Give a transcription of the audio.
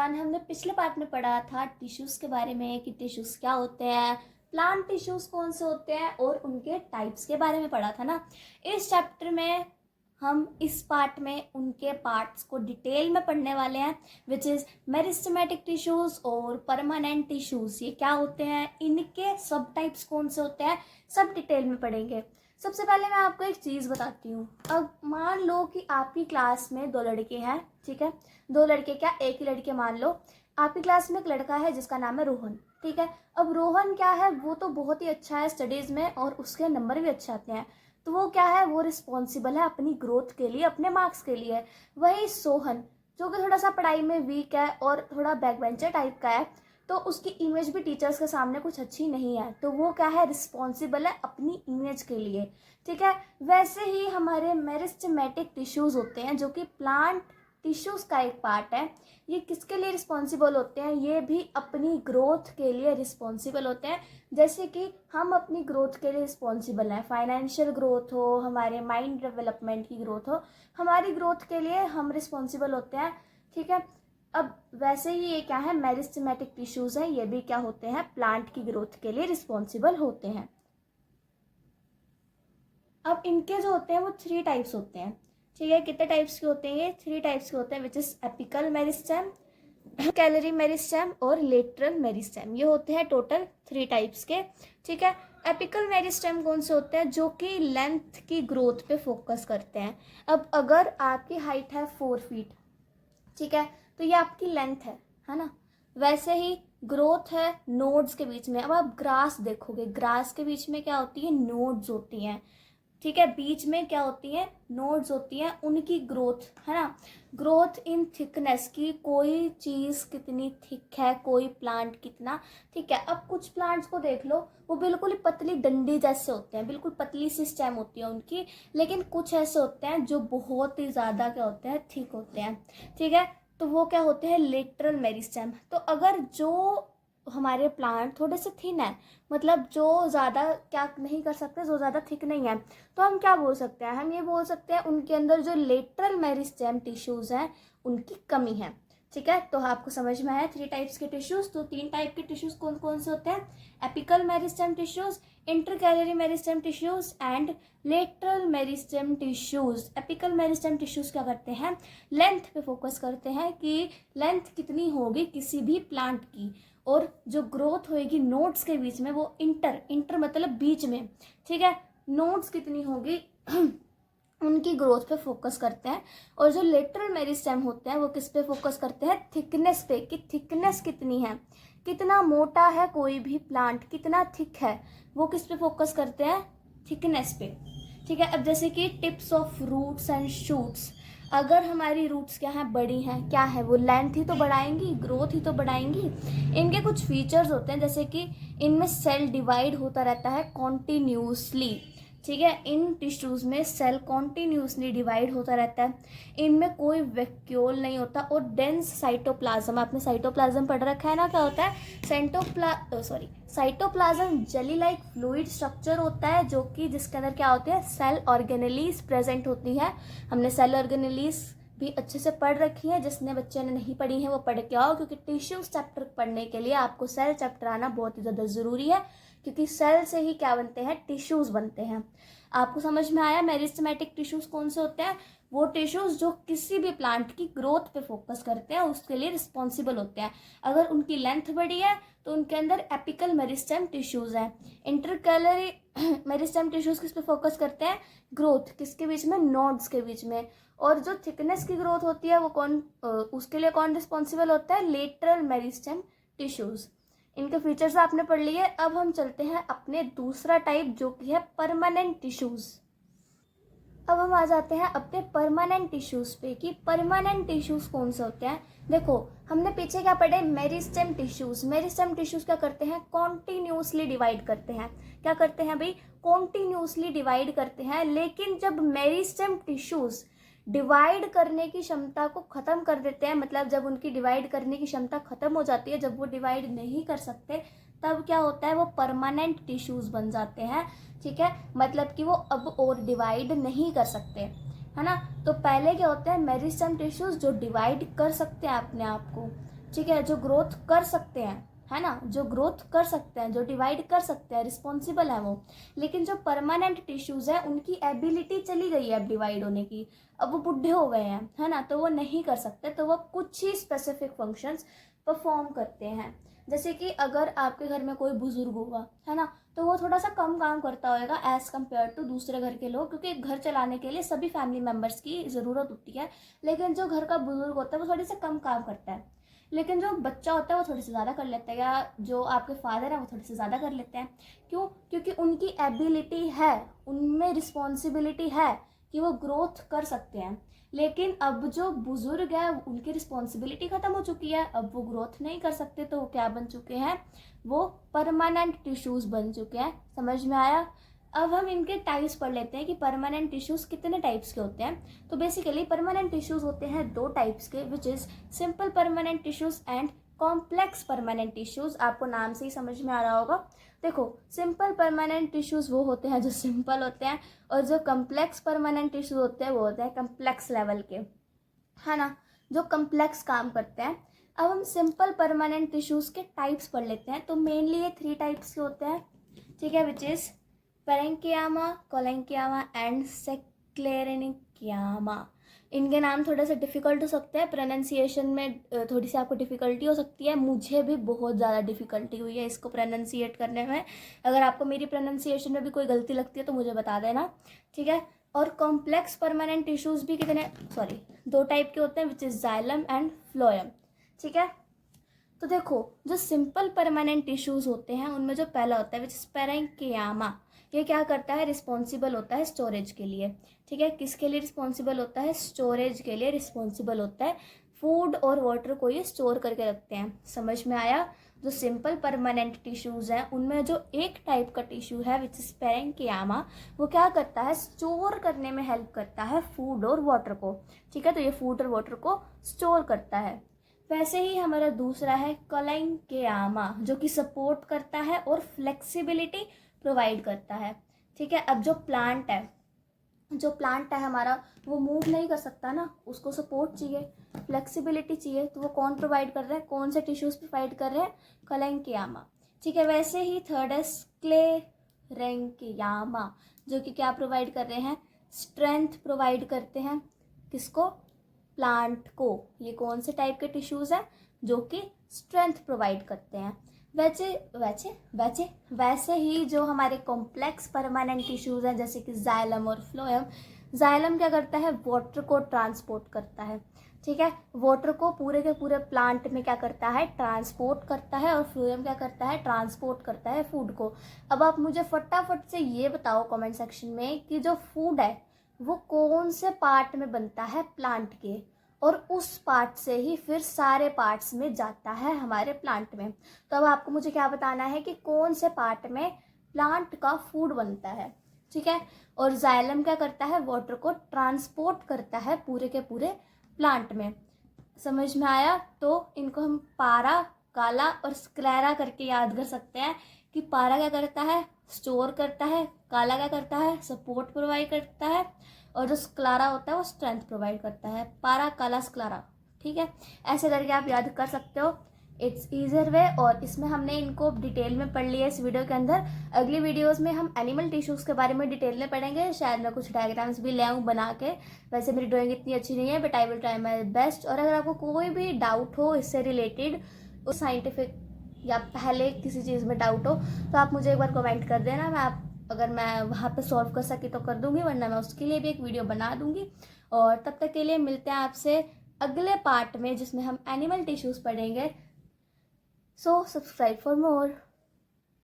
Everyone, हमने पिछले part में पढ़ा था टिश्यूज़ के बारे में कि टिश्यूज़ क्या होते हैं, प्लांट टिश्यूज़ कौन से होते हैं और उनके टाइप्स के बारे में पढ़ा था ना। इस चैप्टर में हम इस पार्ट में उनके पार्ट्स को डिटेल में पढ़ने वाले हैं, विच इज़ मेरिस्टेमेटिक टिश्यूज़ और परमानेंट टिश्यूज़। ये क्या होते हैं, इनके सब टाइप्स कौन से होते हैं, सब डिटेल में पढ़ेंगे। सबसे पहले मैं आपको एक चीज़ बताती हूँ। अब मान लो कि आपकी क्लास में 2 लड़के हैं, ठीक है। 2 लड़के क्या, एक ही लड़के मान लो। आपकी क्लास में एक लड़का है जिसका नाम है रोहन, ठीक है। अब रोहन क्या है, वो तो बहुत ही अच्छा है स्टडीज़ में और उसके नंबर भी अच्छे आते हैं। तो वो क्या है, वो रिस्पॉन्सिबल है अपनी ग्रोथ के लिए, अपने मार्क्स के लिए। वही सोहन जो कि थोड़ा सा पढ़ाई में वीक है और थोड़ा बैक बेंचर टाइप का है, तो उसकी इमेज भी टीचर्स के सामने कुछ अच्छी नहीं है, तो वो क्या है, रिस्पॉन्सिबल है अपनी इमेज के लिए, ठीक है। वैसे ही हमारे मेरिस्टेमेटिक टिश्यूज़ होते हैं जो कि प्लांट टिश्यूज़ का एक पार्ट है। ये किसके लिए रिस्पॉन्सिबल होते हैं, ये भी अपनी ग्रोथ के लिए रिस्पॉन्सिबल होते हैं। जैसे कि हम अपनी ग्रोथ के लिए रिस्पॉन्सिबल हैं, फाइनेंशियल ग्रोथ हो, हमारे माइंड डेवलपमेंट की ग्रोथ हो, हमारी ग्रोथ के लिए हम रिस्पॉन्सिबल होते हैं, ठीक है। अब वैसे ही ये क्या है, मेरिस्टेमेटिक टिश्यूज़ हैं, ये भी क्या होते हैं, प्लांट की ग्रोथ के लिए रिस्पॉन्सिबल होते हैं। अब इनके जो होते हैं वो 3 टाइप्स होते हैं, ठीक है। कितने टाइप्स के होते हैं ये, 3 टाइप्स के होते हैं, which is apical meristem, calorie meristem और लेटरल मेरिस्टेम। ये होते हैं टोटल 3 टाइप्स के, ठीक है। एपिकल मेरिस्टेम कौन से होते हैं, जो कि लेंथ की ग्रोथ पे फोकस करते हैं। अब अगर आपकी हाइट है 4 फीट, ठीक है, तो ये आपकी लेंथ है ना। वैसे ही ग्रोथ है नोड्स के बीच में। अब आप ग्रास देखोगे, ग्रास के बीच में क्या होती है, नोड्स होती हैं, ठीक है। बीच में क्या होती है, नोड्स होती हैं, उनकी ग्रोथ है ना। ग्रोथ इन थिकनेस की, कोई चीज़ कितनी थिक है, कोई प्लांट कितना, ठीक है। अब कुछ प्लांट्स को देख लो, वो बिल्कुल ही पतली डंडी जैसे होते हैं, बिल्कुल पतली सी स्टेम होती है उनकी। लेकिन कुछ ऐसे होते हैं जो बहुत ही ज़्यादा क्या होते हैं, थिक होते हैं, ठीक है। तो वो क्या होते हैं, लेटरल मेरिस्टेम। तो अगर जो हमारे प्लांट थोड़े से थिन है, मतलब जो ज़्यादा क्या नहीं कर सकते, जो ज़्यादा थिक नहीं है, तो हम क्या बोल सकते हैं, हम ये बोल सकते हैं उनके अंदर जो लेटरल मेरिस्टेम टिश्यूज़ हैं उनकी कमी है, ठीक है। तो आपको समझ में आया 3 टाइप्स के टिश्यूज़। तो 3 टाइप के टिश्यूज़ कौन कौन से होते हैं, apical meristem tissues, intercalary meristem tissues and lateral meristem tissues. Apical meristem tissues क्या करते हैं, लेंथ पे फोकस करते हैं कि लेंथ कितनी होगी किसी भी प्लांट की, और जो ग्रोथ होएगी नोड्स के बीच में, वो इंटर मतलब बीच में, ठीक है, नोड्स कितनी होगी उनकी ग्रोथ पे फोकस करते हैं। और जो लेटरल मेरिस्टेम होते हैं वो किस पे फोकस करते हैं, थिकनेस पे, कि थिकनेस कितनी है, कितना मोटा है कोई भी प्लांट, कितना थिक है, वो किस पे फोकस करते हैं, थिकनेस पे, ठीक है। अब जैसे कि tips of roots and shoots, अगर हमारी रूट्स क्या है, बड़ी हैं, क्या है वो, लेंथ ही तो बढ़ाएंगी, ग्रोथ ही तो बढ़ाएंगी। इनके कुछ फीचर्स होते हैं, जैसे कि इनमें सेल डिवाइड होता रहता है कॉन्टिन्यूसली, ठीक है। इन टिश्यूज़ में सेल कॉन्टिन्यूसली डिवाइड होता रहता है। इनमें कोई वैक्यूल नहीं होता और डेंस साइटोप्लाज्म, आपने साइटोप्लाज्म पढ़ रखा है ना, क्या होता है, cytoplasm jelly like fluid structure होता है, जो कि जिसके अंदर क्या होते हैं, सेल ऑर्गेनेलीज प्रेजेंट होती है। हमने सेल ऑर्गेनेलीज भी अच्छे से पढ़ रखी है, जिसने बच्चे ने नहीं पढ़ी है वो पढ़ के आओ, क्योंकि टिश्यूज चैप्टर पढ़ने के लिए आपको सेल चैप्टर आना बहुत ही ज़्यादा ज़रूरी है, क्योंकि सेल से ही क्या बनते हैं, टिश्यूज बनते हैं। आपको समझ में आया मेरिस्टेमेटिक टिश्यूज कौन से होते हैं, वो टिश्यूज जो किसी भी प्लांट की ग्रोथ पे फोकस करते हैं, उसके लिए रिस्पॉन्सिबल होते हैं। अगर उनकी लेंथ बड़ी है तो उनके अंदर एपिकल मेरिस्टेम टिश्यूज हैं। इंटरकैलरी मेरिस्टेम टिश्यूज किस पे फोकस करते हैं, ग्रोथ, किसके बीच में, नोड्स के बीच में। और जो थिकनेस की ग्रोथ होती है वो उसके लिए कौन रिस्पॉन्सिबल होता है, लेटरल मेरिस्टेम टिश्यूज। इनके फीचर्स आपने पढ़ लिए। अब हम चलते हैं अपने दूसरा टाइप, जो कि है परमानेंट टिश्यूज। अब हम आ जाते हैं अपने परमानेंट टिश्यूज पे, कि परमानेंट टिश्यूज कौन से होते हैं। देखो हमने पीछे क्या पढ़े, मेरिस्टेम टिश्यूज। मेरिस्टेम टिश्यूज क्या करते हैं, कॉन्टिन्यूसली डिवाइड करते हैं। क्या करते हैं भाई, कॉन्टिन्यूसली डिवाइड करते हैं। लेकिन जब मेरिस्टेम टिश्यूज डिवाइड करने की क्षमता को खत्म कर देते हैं, मतलब जब उनकी डिवाइड करने की क्षमता खत्म हो जाती है, जब वो डिवाइड नहीं कर सकते, तब क्या होता है, वो परमानेंट टिश्यूज बन जाते हैं, ठीक है। मतलब कि वो अब और डिवाइड नहीं कर सकते, है ना। तो पहले क्या होते हैं, मेरिस्टेम टिश्यूज जो डिवाइड कर सकते हैं अपने आप को, ठीक है, जो ग्रोथ कर सकते हैं, है ना, जो ग्रोथ कर सकते हैं, जो डिवाइड कर सकते हैं, रिस्पॉन्सिबल है वो। लेकिन जो परमानेंट टिश्यूज़ है उनकी एबिलिटी चली गई है अब डिवाइड होने की, अब वो बुढ़े हो गए हैं, है ना, तो वो नहीं कर सकते, तो वो कुछ ही स्पेसिफिक फंक्शंस परफॉर्म करते हैं। जैसे कि अगर आपके घर में कोई बुजुर्ग होगा, है ना, तो वो थोड़ा सा कम काम करता होगा एज़ कम्पेयर टू दूसरे घर के लोग, क्योंकि घर चलाने के लिए सभी फैमिली मेम्बर्स की ज़रूरत होती है। लेकिन जो घर का बुजुर्ग होता है वो थोड़ी सा कम काम करता है, लेकिन जो बच्चा होता है वो थोड़ी सी ज़्यादा कर लेता है, या जो आपके फादर हैं वो थोड़ी सी ज़्यादा कर लेते हैं। क्यों? क्योंकि उनकी एबिलिटी है, उनमें रिस्पॉन्सिबिलिटी है कि वो ग्रोथ कर सकते हैं। लेकिन अब जो बुजुर्ग है उनकी रिस्पॉन्सिबिलिटी ख़त्म हो चुकी है, अब वो ग्रोथ नहीं कर सकते, तो वो क्या बन चुके हैं, वो परमानेंट टिश्यूज़ बन चुके हैं। समझ में आया? अब हम इनके टाइप्स पढ़ लेते हैं कि परमानेंट टिश्यूज़ कितने टाइप्स के होते हैं। तो बेसिकली परमानेंट टिश्यूज़ होते हैं दो टाइप्स के, which is simple permanent tissues and complex permanent tissues. आपको नाम से ही समझ में आ रहा होगा। देखो, सिंपल परमानेंट टिश्यूज़ वो होते हैं जो सिंपल होते हैं, और जो कम्प्लेक्स परमानेंट टिश्यूज़ होते हैं वो होते हैं कम्प्लेक्स लेवल के, है ना, जो कम्प्लेक्स काम करते हैं। अब हम सिंपल परमानेंट टिश्यूज़ के टाइप्स पढ़ लेते हैं। तो मेनली ये 3 टाइप्स के होते हैं, ठीक है, विच इज़ पेरेंकियामा, कोलेंकियामा एंड सेक्लेरेनिकियामा। इनके नाम थोड़े से डिफ़िकल्ट हो सकते हैं, प्रोनाउंसिएशन में थोड़ी सी आपको डिफ़िकल्टी हो सकती है। मुझे भी बहुत ज़्यादा डिफ़िकल्टी हुई है इसको प्रोनाउंसिएट करने में। अगर आपको मेरी प्रोनाउंसिएशन में भी कोई गलती लगती है तो मुझे बता देना, ठीक है। और कॉम्प्लेक्स परमानेंट टिश्यूज़ भी दो टाइप के होते हैं, which is xylem and phloem, ठीक है। तो देखो, जो सिंपल परमानेंट टिश्यूज़ होते हैं उनमें जो पहला होता है विच इज़ पेरेंकियामा, ये क्या करता है, रिस्पॉन्सिबल होता है स्टोरेज के लिए, ठीक है। किसके लिए रिस्पॉन्सिबल होता है? स्टोरेज के लिए रिस्पॉन्सिबल होता है। फूड और वाटर को ये स्टोर करके रखते हैं। समझ में आया? जो सिंपल परमानेंट टिश्यूज़ हैं उनमें जो एक टाइप का टिश्यू है विच इज़ पेरेंकियामा, वो क्या करता है, स्टोर करने में हेल्प करता है फूड और वाटर को, ठीक है। तो ये फूड और वाटर को स्टोर करता है। वैसे ही हमारा दूसरा है कोलेंकियामा, जो कि सपोर्ट करता है और फ्लेक्सिबिलिटी प्रोवाइड करता है, ठीक है। अब जो प्लांट है हमारा, वो मूव नहीं कर सकता ना, उसको सपोर्ट चाहिए, फ्लेक्सिबिलिटी चाहिए, तो वो कौन प्रोवाइड कर रहे हैं, कौन से टिश्यूज़ प्रोवाइड कर रहे हैं? कोलेंकियामा, ठीक है। वैसे ही थर्ड है स्क्लेरेंकियामा, जो कि क्या प्रोवाइड कर रहे हैं? स्ट्रेंथ प्रोवाइड करते हैं। किसको? प्लांट को। ये कौन से टाइप के टिश्यूज़ हैं? जो कि स्ट्रेंथ प्रोवाइड करते हैं। वैसे ही जो हमारे कॉम्प्लेक्स परमानेंट टिश्यूज़ हैं जैसे कि जाइलम और फ्लोएम, जाइलम क्या करता है? वाटर को ट्रांसपोर्ट करता है, ठीक है। वाटर को पूरे के पूरे प्लांट में क्या करता है? ट्रांसपोर्ट करता है। और फ्लोएम क्या करता है? ट्रांसपोर्ट करता है फूड को। अब आप मुझे फटाफट से ये बताओ कमेंट सेक्शन में कि जो फूड है वो कौन से पार्ट में बनता है प्लांट के, और उस पार्ट से ही फिर सारे पार्ट्स में जाता है हमारे प्लांट में। तो अब आपको मुझे क्या बताना है कि कौन से पार्ट में प्लांट का फूड बनता है, ठीक है। और जाइलम क्या करता है? वाटर को ट्रांसपोर्ट करता है पूरे के पूरे प्लांट में। समझ में आया? तो इनको हम पारा, काला और स्क्लेरा करके याद कर सकते हैं कि पारा क्या करता है? स्टोर करता है। काला क्या करता है? सपोर्ट प्रोवाइड करता है। और जो स्क्लेरा होता है वो स्ट्रेंथ प्रोवाइड करता है। पारा, काला, स्क्लेरा, ठीक है। ऐसे करके आप याद कर सकते हो, इट्स ईजियर वे। और इसमें हमने इनको डिटेल में पढ़ लिया इस वीडियो के अंदर। अगली वीडियोस में हम एनिमल टिश्यूज़ के बारे में डिटेल में पढ़ेंगे। शायद मैं कुछ डायग्राम्स भी ले आऊँ बना के। वैसे मेरी ड्राइंग इतनी अच्छी नहीं है, but I will try my best. और अगर आपको कोई भी डाउट हो इससे रिलेटेड, उस साइंटिफिक या पहले किसी चीज़ में डाउट हो, तो आप मुझे एक बार कमेंट कर देना। अगर मैं वहाँ पे सॉल्व कर सकी तो कर दूँगी, वरना मैं उसके लिए भी एक वीडियो बना दूँगी। और तब तक के लिए मिलते हैं आपसे अगले पार्ट में जिसमें हम एनिमल टिश्यूज़ पढ़ेंगे। So subscribe for more.